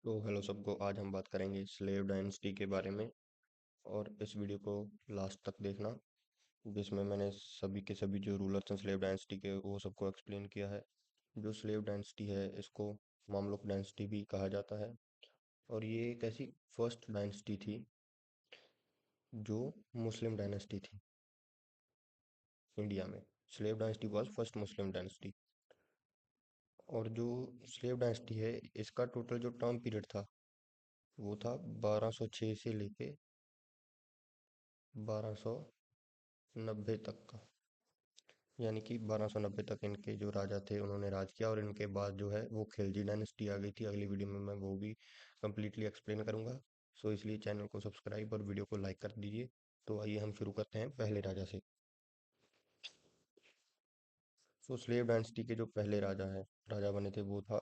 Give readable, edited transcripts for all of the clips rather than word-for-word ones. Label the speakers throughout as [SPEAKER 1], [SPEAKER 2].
[SPEAKER 1] तो हेलो सबको। आज हम बात करेंगे स्लेव डायनेस्टी के बारे में। और इस वीडियो को लास्ट तक देखना, जिसमें मैंने सभी के सभी जो रूलर्स हैं स्लेव डायनेस्टी के वो सबको एक्सप्लेन किया है। जो स्लेव डायनेस्टी है इसको मामलुक डायनेस्टी भी कहा जाता है। और ये एक ऐसी फर्स्ट डायनेस्टी थी जो मुस्लिम डायनेस्टी थी इंडिया में। Slave dynasty was first Muslim dynasty. और जो स्लेव डायनेस्टी है इसका टोटल जो टर्म पीरियड था वो था 1206 से लेके 1290 तक का। यानी कि 1290 तक इनके जो राजा थे उन्होंने राज किया, और इनके बाद जो है वो खिलजी डायनेस्टी आ गई थी। अगली वीडियो में मैं वो भी कंप्लीटली एक्सप्लेन करूंगा। सो इसलिए चैनल को सब्सक्राइब और वीडियो को लाइक कर दीजिए। तो आइए हम शुरू करते हैं पहले राजा से। सो स्लेव डायनेस्टी के जो पहले राजा बने थे वो था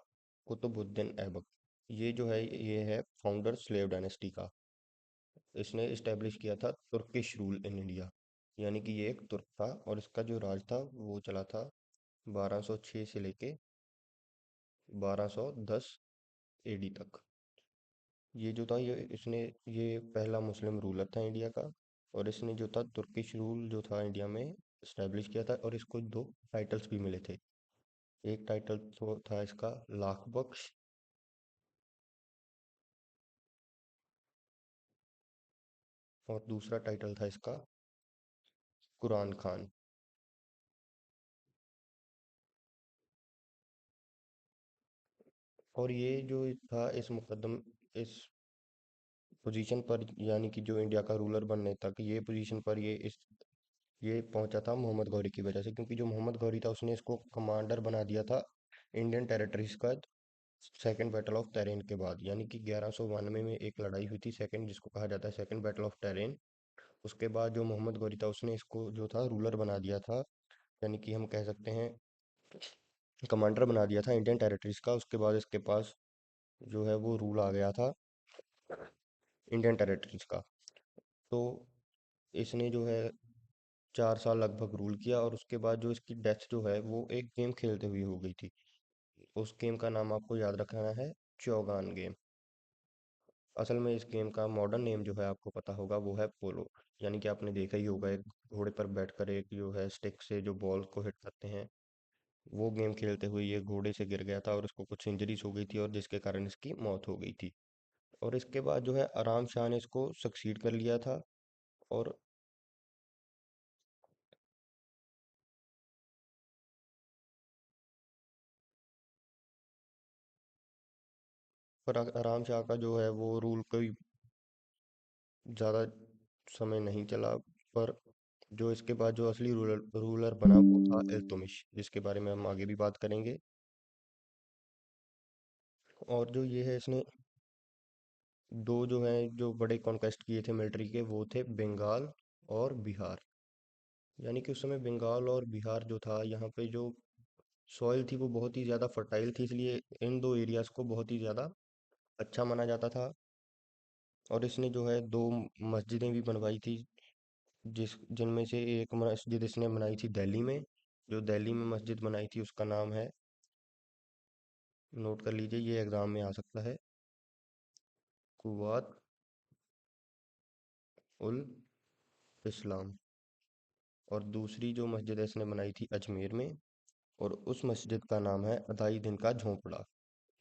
[SPEAKER 1] कुतुबुद्दीन ऐबक। ये जो है ये है फाउंडर स्लेव डायनेस्टी का। इसने इस्टेब्लिश किया था तुर्किश रूल इन इंडिया। यानी कि ये एक तुर्क था और इसका जो राज था वो चला था 1206 से लेके 1210 एडी तक। ये जो था ये पहला मुस्लिम रूलर था इंडिया का। और इसने जो था तुर्किश रूल जो था इंडिया में इस्टेब्लिश किया था, और इसको दो टाइटल्स भी मिले थे। एक टाइटल तो था इसका लाख बख्श, और दूसरा टाइटल था इसका कुरान खान। और ये जो था इस पोजीशन पर, यानी कि जो इंडिया का रूलर बनने तक ये पोजीशन पर ये पहुंचा था मोहम्मद गौरी की वजह से। क्योंकि जो मोहम्मद गौरी था उसने इसको कमांडर बना दिया था इंडियन टेरिटरीज का सेकंड बैटल ऑफ टेरेन के बाद। यानी कि 1192 में एक लड़ाई हुई थी सेकंड, जिसको कहा जाता है सेकंड बैटल ऑफ टेरेन। उसके बाद जो मोहम्मद गौरी था उसने इसको जो था रूलर बना दिया था। यानी कि हम कह सकते हैं कमांडर बना दिया था इंडियन टेरिटरीज का। उसके बाद इसके पास जो है वो रूल आ गया था इंडियन टेरिटरीज का। तो इसने जो है 4 साल लगभग रूल किया, और उसके बाद जो इसकी डेथ जो है वो एक गेम खेलते हुए हो गई थी। उस गेम का नाम आपको याद रखना है, चौगान गेम। असल में इस गेम का मॉडर्न नेम जो है आपको पता होगा वो है पोलो। यानी कि आपने देखा ही होगा एक घोड़े पर बैठकर एक जो है स्टिक से जो बॉल को हिट करते हैं। वो गेम खेलते हुए ये घोड़े से गिर गया था और उसको कुछ इंजरीज हो गई थी, और जिसके कारण इसकी मौत हो गई थी। और इसके बाद जो है आराम शाह ने इसको सक्सीड कर लिया था। और आराम शाह का जो है वो रूल कोई ज़्यादा समय नहीं चला। पर जो इसके बाद जो असली रूलर रूलर बना वो था इल्तुमिश, जिसके बारे में हम आगे भी बात करेंगे। और जो ये है इसने दो जो है जो बड़े कॉन्क्वेस्ट किए थे मिलिट्री के वो थे बंगाल और बिहार। यानी कि उस समय बंगाल और बिहार जो था यहाँ पे जो सॉइल थी वो बहुत ही ज़्यादा फर्टाइल थी, इसलिए इन दो एरियाज को बहुत ही ज़्यादा अच्छा माना जाता था। और इसने जो है दो मस्जिदें भी बनवाई थी, जिनमें से एक मस्जिद इसने बनाई थी दिल्ली में। जो दिल्ली में मस्जिद बनाई थी उसका नाम है, नोट कर लीजिए ये एग्जाम में आ सकता है, कुवात उल इस्लाम। और दूसरी जो मस्जिद है इसने बनाई थी अजमेर में, और उस मस्जिद का नाम है अढ़ाई दिन का झोंपड़ा।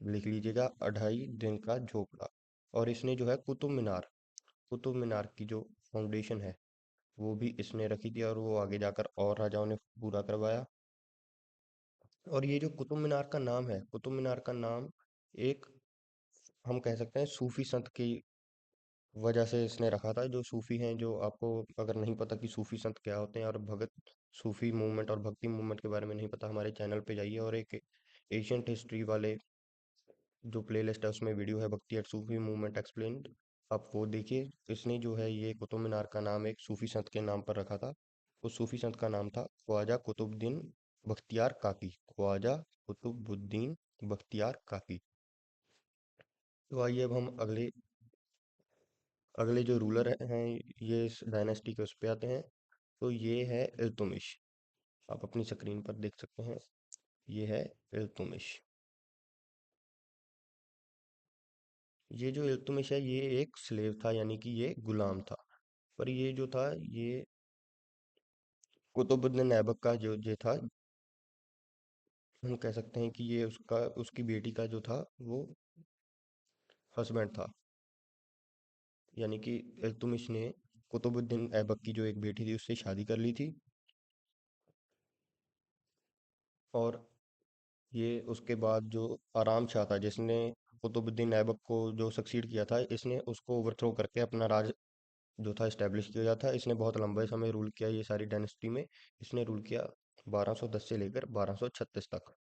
[SPEAKER 1] लिख लीजिएगा, अढ़ाई दिन का झोंपड़ा। और इसने जो है कुतुब मीनार की जो फाउंडेशन है वो भी इसने रखी थी, और वो आगे जाकर और राजाओं ने पूरा करवाया। और ये जो कुतुब मीनार का नाम है, कुतुब मीनार का नाम एक हम कह सकते हैं सूफी संत की वजह से इसने रखा था। जो सूफी हैं, जो आपको अगर नहीं पता कि सूफी संत क्या होते हैं और भगत सूफी मूवमेंट और भक्ति मूवमेंट के बारे में नहीं पता, हमारे चैनल पे जाइए और एक एशियंट हिस्ट्री वाले जो प्लेलिस्ट है उसमें वीडियो है भक्ति एट सूफी मूवमेंट एक्सप्लेन्ड, आप वो देखिए। इसने जो है ये कुतुब मीनार का नाम एक सूफी संत के नाम पर रखा था। उस सूफी संत का नाम था ख्वाजा कुतुबुद्दीन बख्तियार काकी। ख्वाजा कुतुबुद्दीन बख्तियार काकी। तो आइए अब हम अगले अगले जो रूलर हैं ये इस डायनेस्टी के उस पे आते हैं। तो ये है इल्तुमिश। आप अपनी स्क्रीन पर देख सकते हैं, ये है इल्तुमिश। ये जो इल्तुतमिश है ये एक स्लेव था, यानी कि ये गुलाम था। पर ये जो था ये कुतुबुद्दीन ऐबक का जो ये था, हम कह सकते हैं कि ये उसका उसकी बेटी का जो था वो हस्बैंड था। यानी कि इल्तुतमिश ने कुतुबुद्दीन ऐबक की जो एक बेटी थी उससे शादी कर ली थी। और ये उसके बाद जो आराम शाह था जिसने कुतुबुद्दीन ऐबक को जो सक्सीड किया था, इसने उसको ओवरथ्रो करके अपना राज जो था इस्टेब्लिश किया था। इसने बहुत लंबे समय रूल किया ये सारी डायनेस्टी में। इसने रूल किया 1210 से लेकर 1236 तक।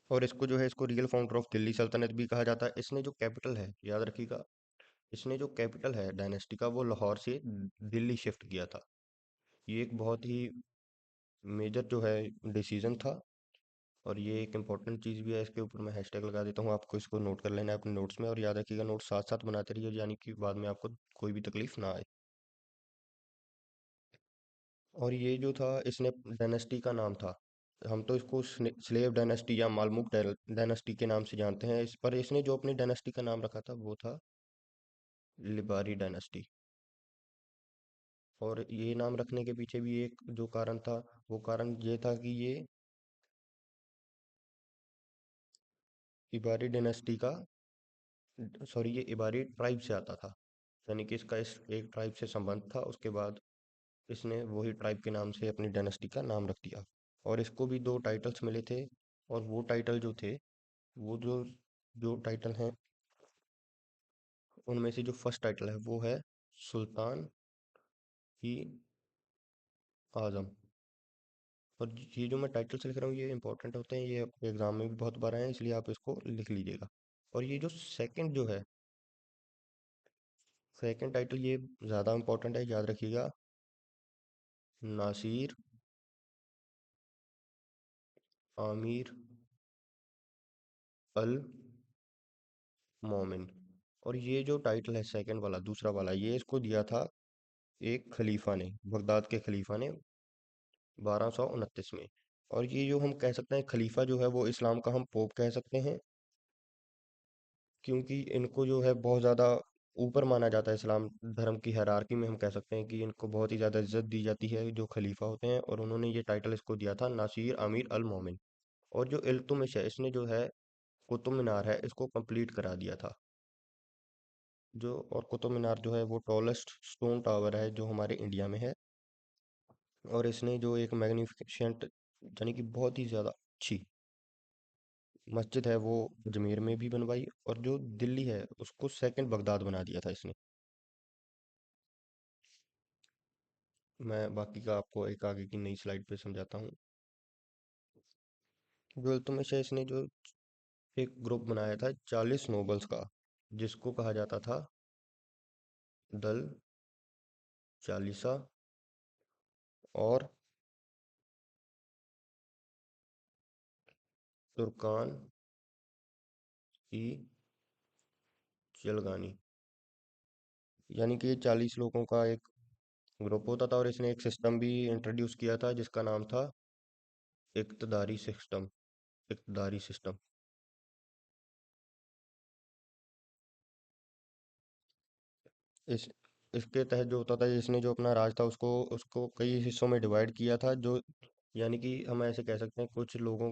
[SPEAKER 1] और इसको जो है इसको रियल फाउंडर ऑफ दिल्ली सल्तनत भी कहा जाता है। इसने जो कैपिटल है, याद रखिएगा, इसने जो कैपिटल है डायनेस्टी का वो लाहौर से दिल्ली शिफ्ट किया था। ये एक बहुत ही मेजर जो है डिसीजन था। और ये एक इंपॉर्टेंट चीज़ भी है, इसके ऊपर मैं हैशटैग लगा देता हूँ, आपको इसको नोट कर लेना है अपने नोट्स में। और याद रखिएगा नोट साथ साथ बनाते रहिए, यानी कि बाद में आपको कोई भी तकलीफ ना आए। और ये जो था इसने डायनेस्टी का नाम था, हम तो इसको स्लेव डायनेस्टी या मालमुक डायनेस्टी के नाम से जानते हैं। इस पर इसने जो अपनी डायनेस्टी का नाम रखा था वो था लिबारी डायनेस्टी। और ये नाम रखने के पीछे भी एक जो कारण था, वो कारण ये था कि ये इबारी डायनेस्टी का, सॉरी, ये इबारी ट्राइब से आता था। यानी कि इसका इस एक ट्राइब से संबंध था। उसके बाद इसने वही ट्राइब के नाम से अपनी डायनेस्टी का नाम रख दिया। और इसको भी दो टाइटल्स मिले थे। और वो टाइटल जो थे, वो जो जो टाइटल हैं उनमें से जो फर्स्ट टाइटल है वो है सुल्तान ही आजम। और ये जो मैं टाइटल्स लिख रहा हूँ ये इंपॉर्टेंट होते हैं, ये आपके एग्जाम में भी बहुत बार आए हैं, इसलिए आप इसको लिख लीजिएगा। और ये जो सेकंड जो है, सेकंड टाइटल ये ज़्यादा इंपॉर्टेंट है, याद रखिएगा। नासिर आमिर अल मोमिन। और ये जो टाइटल है सेकंड वाला, दूसरा वाला, ये इसको दिया था एक खलीफा ने, बगदाद के खलीफा ने 1229 में। और ये जो हम कह सकते हैं खलीफा जो है वो इस्लाम का हम पोप कह सकते हैं, क्योंकि इनको जो है बहुत ज़्यादा ऊपर माना जाता है इस्लाम धर्म की हायरार्की में। हम कह सकते हैं कि इनको बहुत ही ज़्यादा इज्जत दी जाती है जो खलीफा होते हैं। और उन्होंने ये टाइटल इसको दिया था नासिर अमीर अल मोमिन। और जो इल्तुतमिश है इसने जो है कुतुब मीनार है इसको कंप्लीट करा दिया था। जो और कुतुब मीनार जो है वो टॉलेस्ट स्टोन टावर है जो हमारे इंडिया में है। और इसने जो एक मैग्निफिसेंट, यानी कि बहुत ही ज़्यादा अच्छी मस्जिद है वो अजमेर में भी बनवाई। और जो दिल्ली है उसको सेकंड बगदाद बना दिया था इसने। मैं बाकी का आपको एक आगे की नई स्लाइड पे समझाता हूँ। जो इल्तुतमिश है इसने जो एक ग्रुप बनाया था 40 नोबल्स का, जिसको कहा जाता था दल चालीसा। और तुर्कान ई चिलगानी। यानी कि ये 40 लोगों का एक ग्रुप होता था। और इसने एक सिस्टम भी इंट्रोड्यूस किया था जिसका नाम था इक्तदारी सिस्टम। इक्तदारी सिस्टम। इस इसके तहत जो होता था, इसने जो अपना राज था उसको उसको कई हिस्सों में डिवाइड किया था। जो यानी कि हम ऐसे कह सकते हैं कुछ लोगों,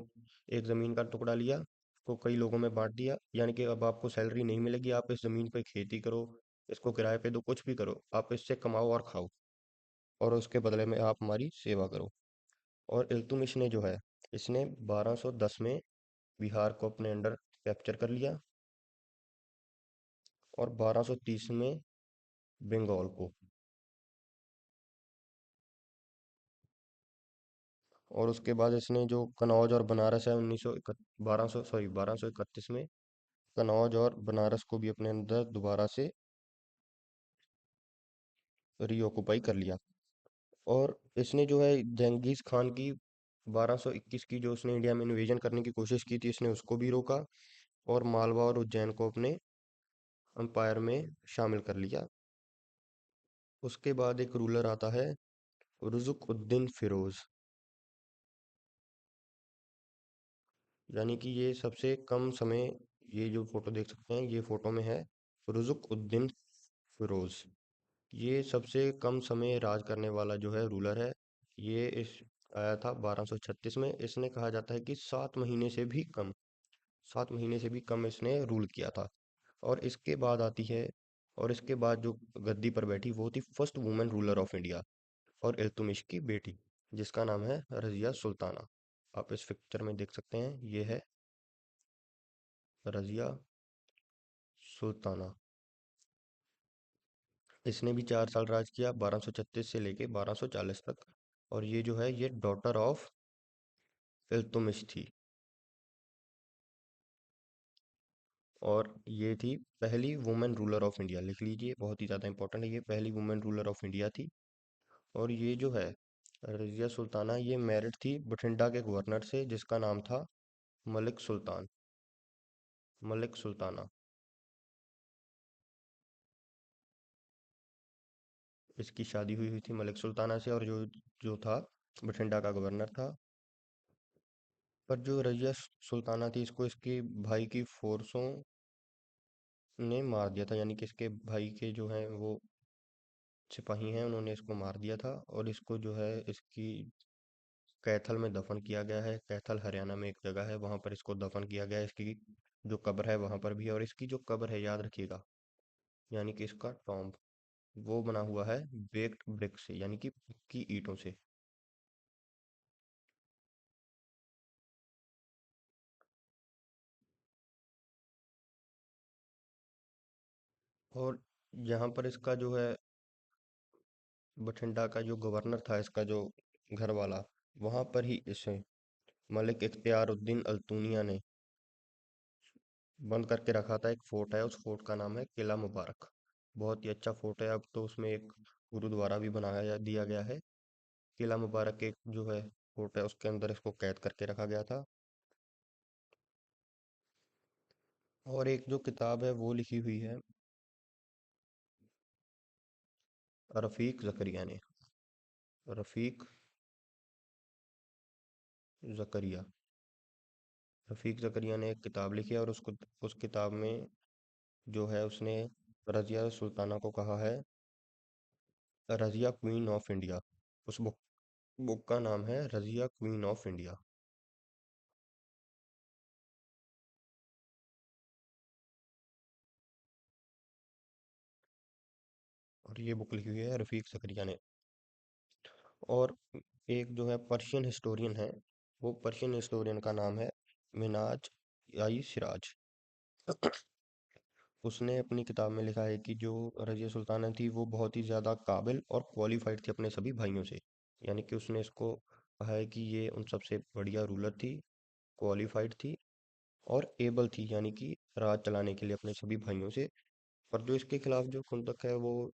[SPEAKER 1] एक ज़मीन का टुकड़ा लिया, उसको कई लोगों में बांट दिया। यानी कि अब आपको सैलरी नहीं मिलेगी, आप इस ज़मीन पे खेती करो, इसको किराए पे दो, कुछ भी करो, आप इससे कमाओ और खाओ, और उसके बदले में आप हमारी सेवा करो। और इल्तुतमिश ने जो है इसने 1210 में बिहार को अपने अंडर कैप्चर कर लिया। और 1230 में बंगाल को। और उसके बाद इसने जो कनौज और बनारस है 1231 में कनौज और बनारस को भी अपने अंदर दोबारा से रीऑक्युपाई कर लिया। और इसने जो है जंगीज खान की 1221 की जो उसने इंडिया में इन्वेजन करने की कोशिश की थी, इसने उसको भी रोका। और मालवा और उज्जैन को अपने अंपायर में शामिल कर लिया। उसके बाद एक रूलर आता है रुजुक उद्दीन फिरोज। यानी कि ये सबसे कम समय, ये जो फोटो देख सकते हैं ये फोटो में है रुजुक उद्दीन फिरोज। ये सबसे कम समय राज करने वाला जो है रूलर है। ये इस आया था 1236 में। इसने कहा जाता है कि 7 महीने से भी कम, 7 महीने से भी कम इसने रूल किया था। और इसके बाद आती है, और इसके बाद जो गद्दी पर बैठी वो थी first women ruler of India और इल्तुतमिश की बेटी, जिसका नाम है रजिया सुल्ताना। आप इस पिक्चर में देख सकते हैं, ये है रजिया सुल्ताना। इसने भी 4 साल राज किया, 1236 से लेके 1240 तक। और ये जो है ये डॉटर ऑफ इल्तुतमिश थी। और ये थी पहली वुमेन रूलर ऑफ इंडिया, लिख लीजिए, बहुत ही ज़्यादा इंपॉर्टेंट है, ये पहली वुमेन रूलर ऑफ इंडिया थी। और ये जो है रजिया सुल्ताना, ये मैरिड थी बठिंडा के गवर्नर से जिसका नाम था मलिक सुल्तान, मलिक सुल्ताना। इसकी शादी हुई हुई थी मलिक सुल्ताना से, और जो जो था बठिंडा का गवर्नर था। पर जो रजिया सुल्ताना थी, इसको इसके भाई की फोर्सों ने मार दिया था, यानी कि इसके भाई के जो हैं वो सिपाही हैं, उन्होंने इसको मार दिया था। और इसको जो है इसकी कैथल में दफन किया गया है। कैथल हरियाणा में एक जगह है, वहां पर इसको दफन किया गया है। इसकी जो कब्र है वहां पर भी है, और इसकी जो कब्र है याद रखिएगा, यानी कि इसका टॉम्ब वो बना हुआ है बेक्ड ब्रिक से, यानी कि पक्की ईंटों से। और यहाँ पर इसका जो है बठिंडा का जो गवर्नर था, इसका जो घर वाला, वहां पर ही इसे मलिक इख्तियारुद्दीन अल्तूनिया ने बंद करके रखा था। एक फोर्ट है, उस फोर्ट का नाम है किला मुबारक। बहुत ही अच्छा फोर्ट है। अब तो उसमें एक गुरुद्वारा भी दिया गया है। किला मुबारक एक जो है फोर्ट है, उसके अंदर इसको कैद करके रखा गया था। और एक जो किताब है वो लिखी हुई है रफीक जकरिया ने, रफीक जकरिया, रफीक जकरिया ने एक किताब लिखी है, और उसको उस किताब में जो है उसने रजिया सुल्ताना को कहा है रजिया क्वीन ऑफ इंडिया। उस बुक का नाम है रजिया क्वीन ऑफ इंडिया। और ये बुक लिखी हुई है रफीक जकरिया ने। और एक जो है पर्शियन हिस्टोरियन है, वो पर्शियन हिस्टोरियन का नाम है मिनाज आई सिराज। उसने अपनी किताब में लिखा है कि जो रज़िया सुल्ताना थी वो बहुत ही ज़्यादा काबिल और क्वालिफाइड थी अपने सभी भाइयों से। यानी कि उसने इसको कहा है कि ये उन सबसे बढ़िया रूलर थी, क्वालिफाइड थी और एबल थी, यानी कि राज चलाने के लिए अपने सभी भाइयों से। पर जो इसके खिलाफ जो खुंदक है, वो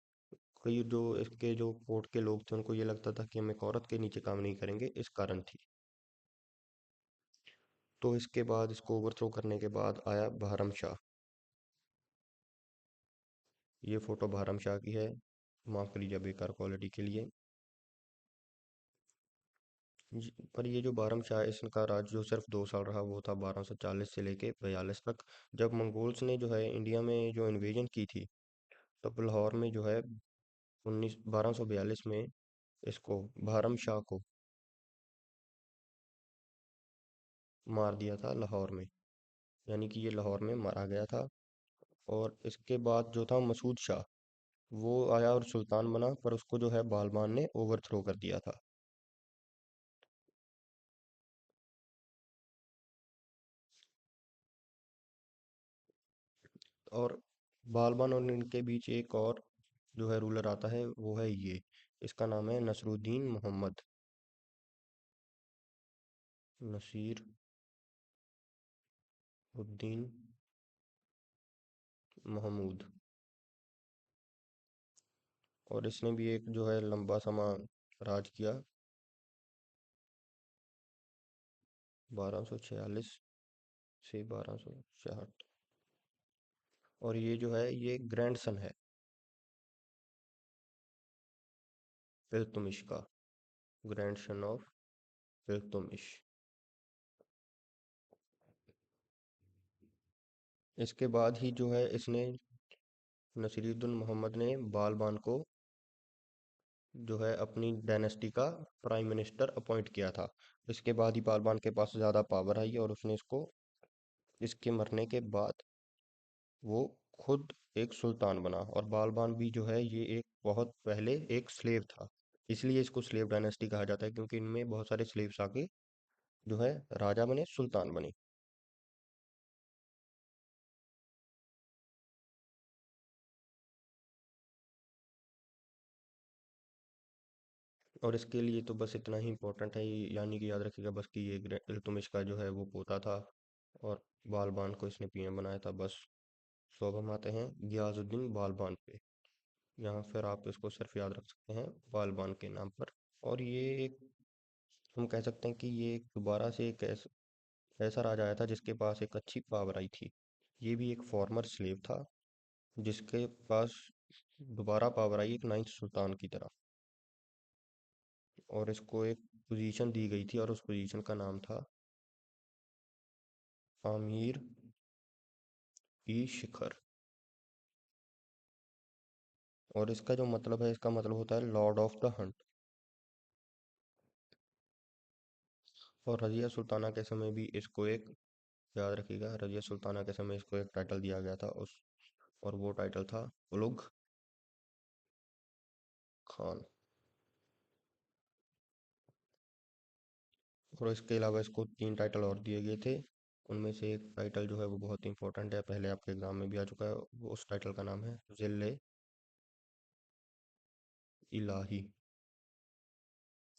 [SPEAKER 1] कई जो इसके जो कोर्ट के लोग थे उनको ये लगता था कि हम एक औरत के नीचे काम नहीं करेंगे, इस कारण थी। तो इसके बाद इसको ओवरथ्रो करने के बाद आया बहरम शाह। ये फोटो बहरम शाह की है, माफ़ करिए बेकार क्वालिटी के लिए। पर ये जो बहरम शाह है, इसका राज जो सिर्फ 2 साल रहा वो था 1240 से लेके 42 तक। जब मंगोल्स ने जो है इंडिया में जो इन्वेजन की थी, तब लाहौर में जो है 1242 में इसको बहरम शाह को मार दिया था लाहौर में, यानी कि ये लाहौर में मारा गया था। और इसके बाद जो था मसूद शाह, वो आया और सुल्तान बना, पर उसको जो है बालबान ने ओवरथ्रो कर दिया था। और बालबान और इनके बीच एक और जो है रूलर आता है, वो है ये, इसका नाम है नसरुद्दीन मोहम्मद, नसीर उद्दीन महमूद। और इसने भी एक जो है लंबा समय राज किया, 1246 से 1266। और ये जो है ये ग्रैंडसन है इल्तुतमिश का, ग्रैंडसन ऑफ इल्तुतमिश। इसके बाद ही जो है इसने नसीरुद्दीन मोहम्मद ने बालबान को जो है अपनी डायनेस्टी का प्राइम मिनिस्टर अपॉइंट किया था। इसके बाद ही बालबान के पास ज़्यादा पावर आई और उसने इसको इसके मरने के बाद वो खुद एक सुल्तान बना। और बालबान भी जो है ये एक बहुत पहले एक स्लेव था, इसलिए इसको स्लेव डायनेस्टी कहा जाता है, क्योंकि इनमें बहुत सारे स्लेव्स आके जो है राजा बने, सुल्तान बने। और इसके लिए तो बस इतना ही इम्पोर्टेंट है, यानी कि याद रखिएगा बस कि ये इल्तुतमिश का जो है वो पोता था और बालबान को इसने पीएम बनाया था बस। तो अब हम आते हैं गियाजुद्दीन बालबान पे। यहाँ फिर आप इसको सिर्फ याद रख सकते हैं बालबान के नाम पर। और ये एक हम कह सकते हैं कि ये एक दोबारा से एक ऐसा राजा आया था जिसके पास एक अच्छी पावर आई थी। ये भी एक फॉर्मर स्लेव था जिसके पास दोबारा पावर आई एक नाइन्थ सुल्तान की तरह। और इसको एक पोजीशन दी गई थी और उस पोजीशन का नाम था आमिर ई शिखर। और इसका जो मतलब है, इसका मतलब होता है लॉर्ड ऑफ द हंट। और रजिया सुल्ताना के समय भी इसको एक याद रखिएगा, रजिया सुल्ताना के समय इसको एक टाइटल दिया गया था उस और वो टाइटल था उलुग खान। और इसके अलावा इसको तीन टाइटल और दिए गए थे। उनमें से एक टाइटल जो है वो बहुत इंपॉर्टेंट है, पहले आपके एग्जाम में भी आ चुका है। वो उस टाइटल का नाम है जिले इलाही।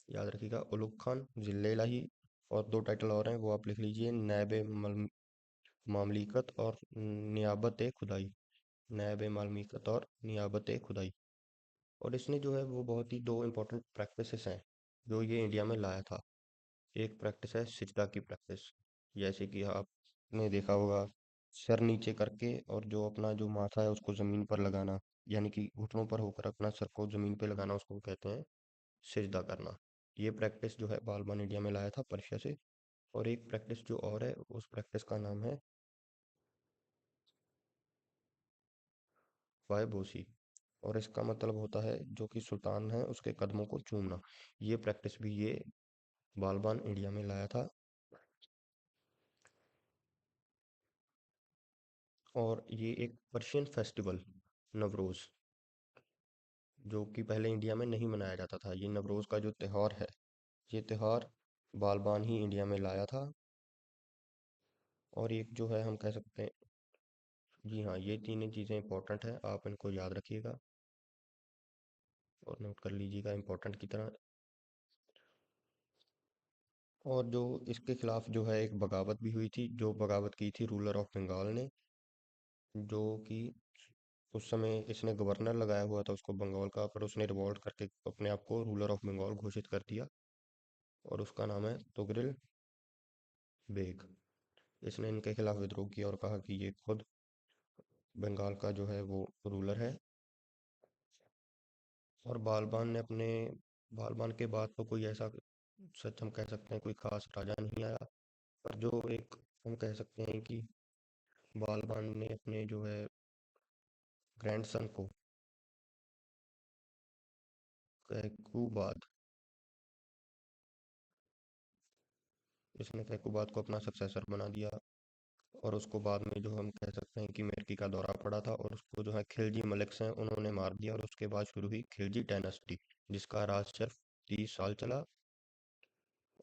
[SPEAKER 1] याद रखिएगा उलुग खान, जिले इलाही। और दो टाइटल और हैं वो आप लिख लीजिए, मामलिकत और नियाबत खुदाई। नायब मालमिकत और नियाबत खुदाई। और इसने जो है वो बहुत ही दो इम्पोर्टेंट प्रैक्टिसेस हैं जो ये इंडिया में लाया था। एक प्रैक्टिस है सिजदा की प्रैक्टिस, जैसे कि आपने देखा होगा सर नीचे करके और जो अपना जो माथा है उसको ज़मीन पर लगाना, यानी कि घुटनों पर होकर अपना सर को ज़मीन पे लगाना, उसको कहते हैं सिजदा करना। ये प्रैक्टिस जो है बालबान इंडिया में लाया था पर्शिया से। और एक प्रैक्टिस जो और है उस प्रैक्टिस का नाम है वायबोसी। और इसका मतलब होता है जो कि सुल्तान है उसके कदमों को चूमना। ये प्रैक्टिस भी ये बालबान इंडिया में लाया था। और ये एक पर्शियन फेस्टिवल नवरोज़, जो कि पहले इंडिया में नहीं मनाया जाता था, ये नवरोज़ का जो त्यौहार है, ये त्यौहार बालबान ही इंडिया में लाया था। और एक जो है हम कह सकते हैं, जी हाँ, ये तीनों चीज़ें इंपॉर्टेंट हैं, आप इनको याद रखिएगा और नोट कर लीजिएगा इंपॉर्टेंट की तरह। और जो इसके खिलाफ जो है एक बगावत भी हुई थी, जो बगावत की थी रूलर ऑफ बंगाल ने, जो कि उस समय इसने गवर्नर लगाया हुआ था उसको बंगाल का, पर उसने रिवॉल्ट करके अपने आप को रूलर ऑफ बंगाल घोषित कर दिया। और उसका नाम है तुगरिल बेग। इसने इनके खिलाफ विद्रोह किया और कहा कि ये खुद बंगाल का जो है वो रूलर है। और बालबान के बाद तो कोई ऐसा सच हम कह सकते हैं कोई खास राजा नहीं आया। पर जो एक हम कह सकते हैं कि बालबान ने अपने जो है ग्रैंडसन को कैकुबाद, इसने कैकुबाद को अपना सक्सेसर बना दिया। और उसको बाद में जो हम कह सकते हैं कि मिर्की का दौरा पड़ा था और उसको जो है खिलजी मलिक्स हैं उन्होंने मार दिया। और उसके बाद शुरू हुई खिलजी डायनेस्टी जिसका राज सिर्फ 30 साल चला।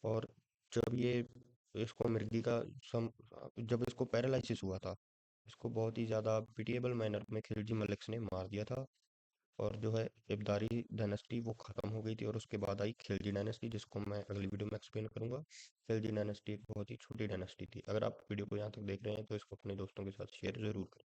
[SPEAKER 1] और जब ये इसको मिर्गी का सम जब इसको पैरालिसिस हुआ था, इसको बहुत ही ज़्यादा पिटिएबल मैनर में खिलजी मलिक्स ने मार दिया था। और जो है इब्दारी डायनेस्टी वो ख़त्म हो गई थी और उसके बाद आई खिलजी डायनेस्टी, जिसको मैं अगली वीडियो में एक्सप्लेन करूंगा। खिलजी डायनेस्टी एक बहुत ही छोटी डायनेस्टी थी। अगर आप वीडियो को यहाँ तक देख रहे हैं तो इसको अपने दोस्तों के साथ शेयर ज़रूर करें।